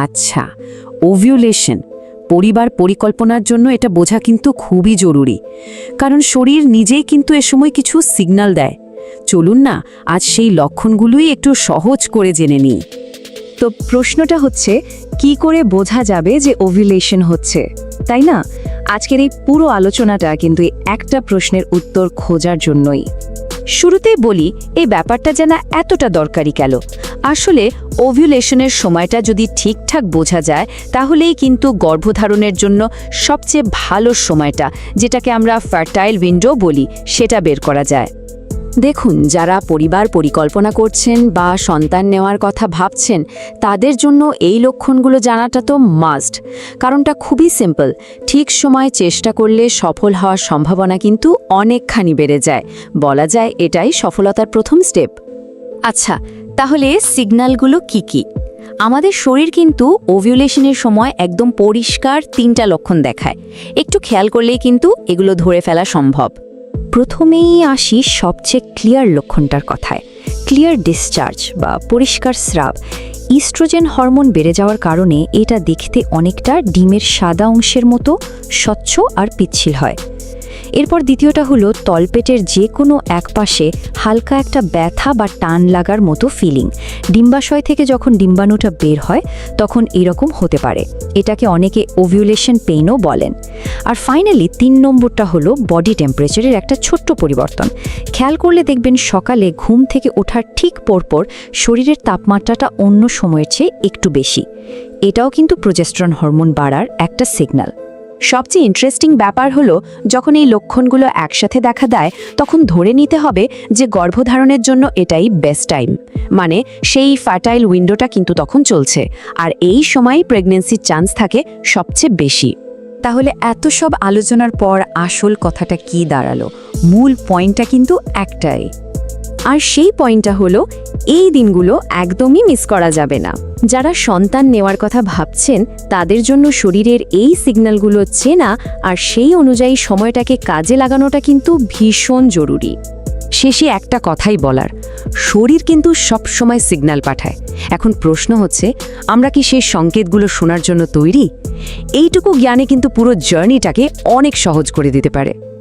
আচ্ছা, ওভিউলেশন পরিবার পরিকল্পনার জন্য এটা বোঝা কিন্তু খুবই জরুরি, কারণ শরীর নিজেই কিন্তু এ সময় কিছু সিগন্যাল দেয়। চলুন না আজ সেই লক্ষণগুলোই একটু সহজ করে জেনে নিই। তো প্রশ্নটা হচ্ছে, কি করে বোঝা যাবে যে ওভিউলেশন হচ্ছে, তাই না? আজকের এই পুরো আলোচনাটা কিন্তু এই একটা প্রশ্নের উত্তর খোঁজার জন্যই। শুরুতেই বলি, এই ব্যাপারটা যেন এতটা দরকারি কেন? আসলে ওভিউলেশনের সময়টা যদি ঠিকঠাক বোঝা যায়, তাহলেই কিন্তু গর্ভধারণের জন্য সবচেয়ে ভালো সময়টা, যেটাকে আমরা ফার্টাইল উইন্ডো বলি, সেটা বের করা যায়। দেখুন, যারা পরিবার পরিকল্পনা করছেন বা সন্তান নেওয়ার কথা ভাবছেন, তাদের জন্য এই লক্ষণগুলো জানাটা তো মাস্ট। কারণটা খুবই সিম্পল, ঠিক সময় চেষ্টা করলে সফল হওয়ার সম্ভাবনা কিন্তু অনেকখানি বেড়ে যায়। বলা যায় এটাই সফলতার প্রথম স্টেপ। আচ্ছা, তাহলে সিগন্যালগুলো কি কি? আমাদের শরীর কিন্তু ওভিউলেশনের সময় একদম পরিষ্কার 3টা লক্ষণ দেখায়। একটু খেয়াল করলেই কিন্তু এগুলো ধরে ফেলা সম্ভব। প্রথমেই আসি সবচেয়ে ক্লিয়ার লক্ষণটার কথায়, ক্লিয়ার ডিসচার্জ বা পরিষ্কার স্রাব। ইস্ট্রোজেন হরমোন বেড়ে যাওয়ার কারণে এটা দেখতে অনেকটা ডিমের সাদা অংশের মতো স্বচ্ছ আর পিচ্ছিল হয়। এরপর দ্বিতীয়টা হলো তলপেটের যে কোনো এক পাশে হালকা একটা ব্যথা বা টান লাগার মতো ফিলিং। ডিম্বাশয় থেকে যখন ডিম্বাণুটা বের হয় তখন এরকম হতে পারে। এটাকে অনেকে ওভিউলেশন পেইনও বলেন। আর ফাইনালি 3 নম্বরটা হলো বডি টেম্পারেচারের একটা ছোট্ট পরিবর্তন। খেয়াল করলে দেখবেন সকালে ঘুম থেকে ওঠার ঠিক পরপর শরীরের তাপমাত্রাটা অন্য সময়ের চেয়ে একটু বেশি। এটাও কিন্তু প্রোজেস্টেরন হরমোন বাড়ার একটা সিগন্যাল। সবচেয়ে ইন্টারেস্টিং ব্যাপার হলো, যখন এই লক্ষণগুলো একসাথে দেখা দেয়, তখন ধরে নিতে হবে যে গর্ভধারণের জন্য এটাই বেস্ট টাইম। মানে সেই ফার্টাইল উইন্ডোটা কিন্তু তখন চলছে, আর এই সময় প্রেগন্যান্সির চান্স থাকে সবচেয়ে বেশি। তাহলে এত সব আলোচনার পর আসল কথাটা কি দাঁড়ালো? মূল পয়েন্টটা কিন্তু একটাই, আর সেই পয়েন্টটা হলো, এই দিনগুলো একদমই মিস করা যাবে না। যারা সন্তান নেওয়ার কথা ভাবছেন, তাদের জন্য শরীরের এই সিগন্যালগুলো চেনা আর সেই অনুযায়ী সময়টাকে কাজে লাগানোটা কিন্তু ভীষণ জরুরি। শেষে একটা কথাই বলার, শরীর কিন্তু সব সময় সিগন্যাল পাঠায়। এখন প্রশ্ন হচ্ছে, আমরা কি সেই সংকেতগুলো শোনার জন্য তৈরি? এইটুকু জ্ঞানে কিন্তু পুরো জার্নিটাকে অনেক সহজ করে দিতে পারে।